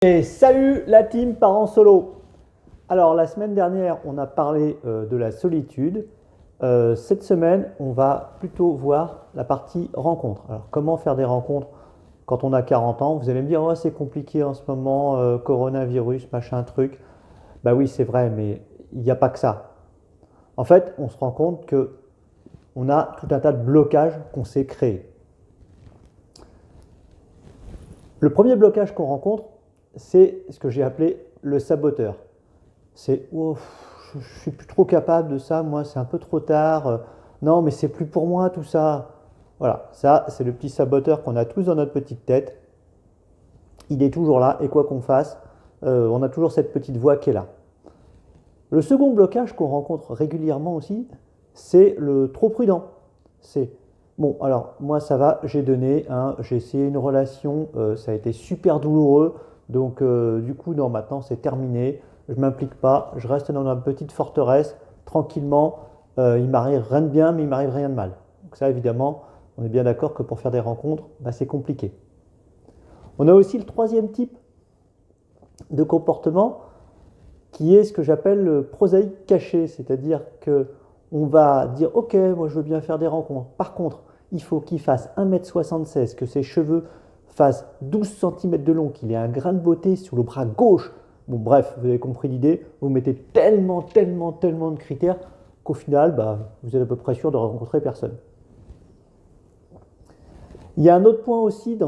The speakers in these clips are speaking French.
Et salut la team Parents Solo. Alors la semaine dernière, on a parlé de la solitude. Cette semaine, on va plutôt voir la partie rencontre. Alors comment faire des rencontres quand on a 40 ans? Vous allez me dire, oh, c'est compliqué en ce moment, coronavirus, machin truc. Bah oui, c'est vrai, mais il n'y a pas que ça. En fait, on se rend compte que on a tout un tas de blocages qu'on s'est créés. Le premier blocage qu'on rencontre, c'est ce que j'ai appelé le saboteur. C'est oh, je suis plus trop capable de ça, moi c'est un peu trop tard, non mais c'est plus pour moi tout ça. Voilà, ça c'est le petit saboteur qu'on a tous dans notre petite tête. Il est toujours là et quoi qu'on fasse, on a toujours cette petite voix qui est là. Le second blocage qu'on rencontre régulièrement aussi, c'est le trop prudent. C'est bon, alors moi ça va, j'ai donné, hein, j'ai essayé une relation, ça a été super douloureux, donc du coup non, maintenant c'est terminé, je ne m'implique pas, je reste dans ma petite forteresse, tranquillement, il m'arrive rien de bien, mais il m'arrive rien de mal. Donc ça évidemment, on est bien d'accord que pour faire des rencontres, bah, c'est compliqué. On a aussi le troisième type de comportement, qui est ce que j'appelle le prosaïque caché, c'est-à-dire que on va dire ok, moi je veux bien faire des rencontres. Par contre, il faut qu'il fasse 1,76 m, que ses cheveux fassent 12 cm de long, qu'il ait un grain de beauté sur le bras gauche. Bon bref, vous avez compris l'idée, vous mettez tellement de critères qu'au final, bah, vous êtes à peu près sûr de rencontrer personne. Il y a un autre point aussi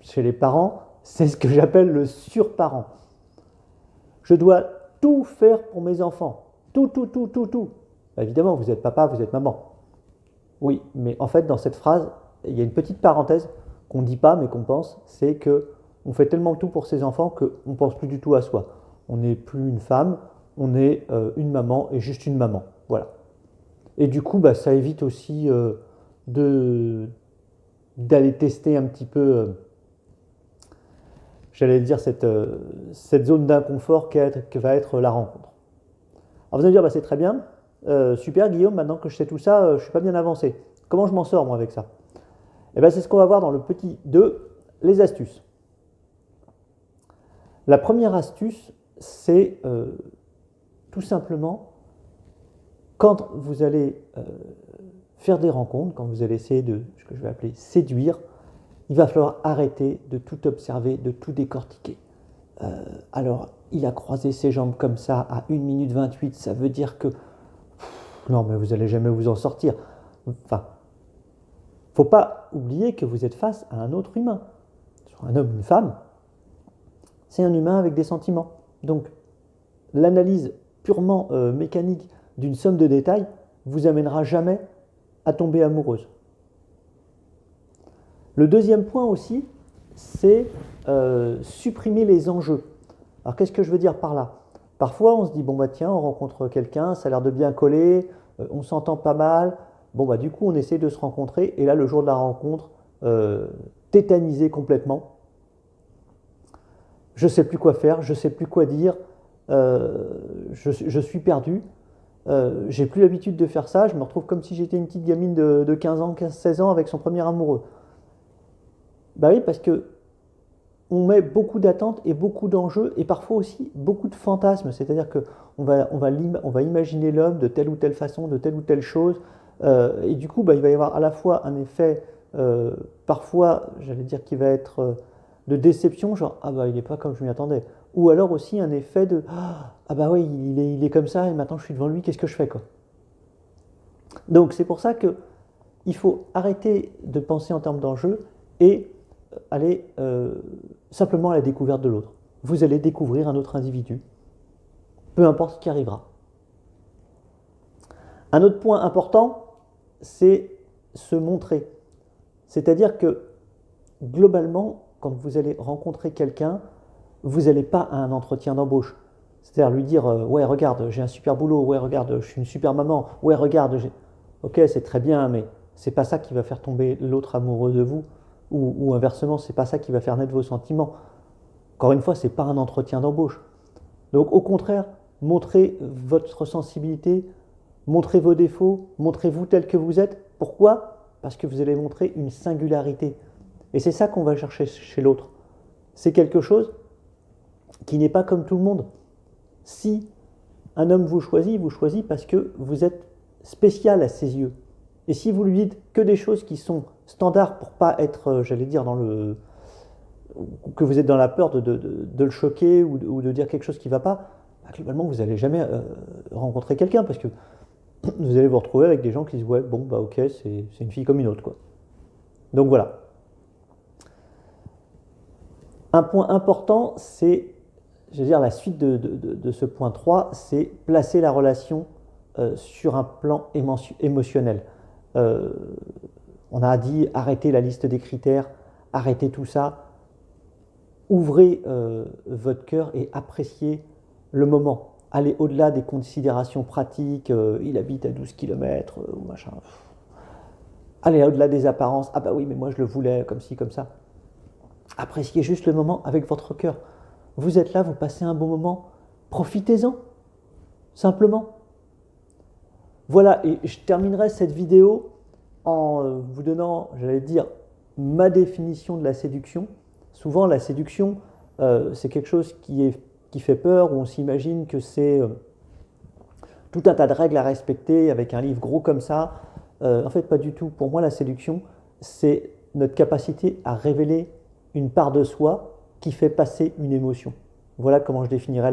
chez les parents, c'est ce que j'appelle le surparent. Je dois tout faire pour mes enfants. Tout. Bah, évidemment, vous êtes papa, vous êtes maman. Oui, mais en fait, dans cette phrase, il y a une petite parenthèse qu'on ne dit pas, mais qu'on pense, c'est que on fait tellement tout pour ses enfants qu'on ne pense plus du tout à soi. On n'est plus une femme, on est une maman et juste une maman. Voilà. Et du coup, bah, ça évite aussi de d'aller tester un petit peu, j'allais dire, cette zone d'inconfort que va être la rencontre. Alors vous allez me dire, bah, c'est très bien, super Guillaume, maintenant que je sais tout ça, je ne suis pas bien avancé. Comment je m'en sors moi avec ça? Et bien c'est ce qu'on va voir dans le petit 2, les astuces. La première astuce, c'est tout simplement, quand vous allez faire des rencontres, quand vous allez essayer de, ce que je vais appeler séduire, il va falloir arrêter de tout observer, de tout décortiquer. Alors, il a croisé ses jambes comme ça à 1 minute 28, ça veut dire que non, mais vous n'allez jamais vous en sortir. Enfin, faut pas oublier que vous êtes face à un autre humain. Un homme, une femme, c'est un humain avec des sentiments. Donc, l'analyse purement mécanique d'une somme de détails vous amènera jamais à tomber amoureuse. Le deuxième point aussi, c'est supprimer les enjeux. Alors, qu'est-ce que je veux dire par là? Parfois, on se dit, bon, bah tiens, on rencontre quelqu'un, ça a l'air de bien coller, on s'entend pas mal. Bon, bah du coup, on essaie de se rencontrer. Et là, le jour de la rencontre, tétanisé complètement. Je ne sais plus quoi faire, je ne sais plus quoi dire, je suis perdu. J'ai plus l'habitude de faire ça. Je me retrouve comme si j'étais une petite gamine de 15 ans, 15-16 ans avec son premier amoureux. Bah oui, parce que on met beaucoup d'attentes et beaucoup d'enjeux et parfois aussi beaucoup de fantasmes. C'est-à-dire qu'on on va imaginer l'homme de telle ou telle façon, de telle ou telle chose. Et du coup, bah, il va y avoir à la fois un effet, parfois, j'allais dire qu'il va être de déception, genre ah bah il n'est pas comme je m'y attendais. Ou alors aussi un effet de ah bah oui, il est comme ça et maintenant je suis devant lui, qu'est-ce que je fais quoi? Donc c'est pour ça que il faut arrêter de penser en termes d'enjeux et aller simplement à la découverte de l'autre. Vous allez découvrir un autre individu, peu importe ce qui arrivera. Un autre point important, c'est se montrer. C'est-à-dire que globalement, quand vous allez rencontrer quelqu'un, vous n'allez pas à un entretien d'embauche. C'est-à-dire lui dire ouais regarde j'ai un super boulot, ouais regarde je suis une super maman, ouais regarde ok c'est très bien mais c'est pas ça qui va faire tomber l'autre amoureux de vous ou inversement c'est pas ça qui va faire naître vos sentiments. Encore une fois c'est pas un entretien d'embauche. Donc au contraire montrez votre sensibilité, montrez vos défauts, montrez-vous tel que vous êtes. Pourquoi? Parce que vous allez montrer une singularité et c'est ça qu'on va chercher chez l'autre. c'est quelque chose qui n'est pas comme tout le monde. Si un homme vous choisit parce que vous êtes spécial à ses yeux. Et si vous lui dites que des choses qui sont standards pour pas être, j'allais dire, que vous êtes dans la peur de le choquer ou de dire quelque chose qui ne va pas, bah, globalement, vous n'allez jamais rencontrer quelqu'un parce que vous allez vous retrouver avec des gens qui disent ouais, bon, bah ok, c'est une fille comme une autre, quoi. Donc voilà. Un point important, c'est, je veux dire, la suite de ce point 3, c'est placer la relation sur un plan émotionnel. On a dit arrêtez la liste des critères, arrêtez tout ça, ouvrez votre cœur et appréciez le moment. Allez au-delà des considérations pratiques, il habite à 12 km, ou machin. Allez au-delà des apparences, ah bah oui, mais moi je le voulais, comme ci, comme ça. Appréciez juste le moment avec votre cœur. Vous êtes là, vous passez un bon moment, profitez-en, simplement. Voilà, et je terminerai cette vidéo en vous donnant, j'allais dire, ma définition de la séduction. Souvent, la séduction, c'est quelque chose qui fait peur, où on s'imagine que c'est tout un tas de règles à respecter avec un livre gros comme ça. En fait, pas du tout. Pour moi, la séduction, c'est notre capacité à révéler une part de soi qui fait passer une émotion. Voilà comment je définirais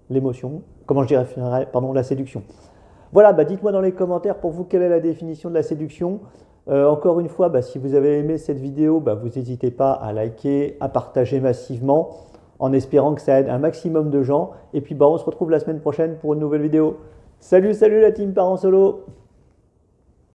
l'émotion, comment je définirais, pardon, la séduction. Voilà, bah dites-moi dans les commentaires pour vous quelle est la définition de la séduction. Encore une fois, bah, si vous avez aimé cette vidéo, bah, vous n'hésitez pas à liker, à partager massivement, en espérant que ça aide un maximum de gens. Et puis bah, on se retrouve la semaine prochaine pour une nouvelle vidéo. Salut, salut la team Parents Solo!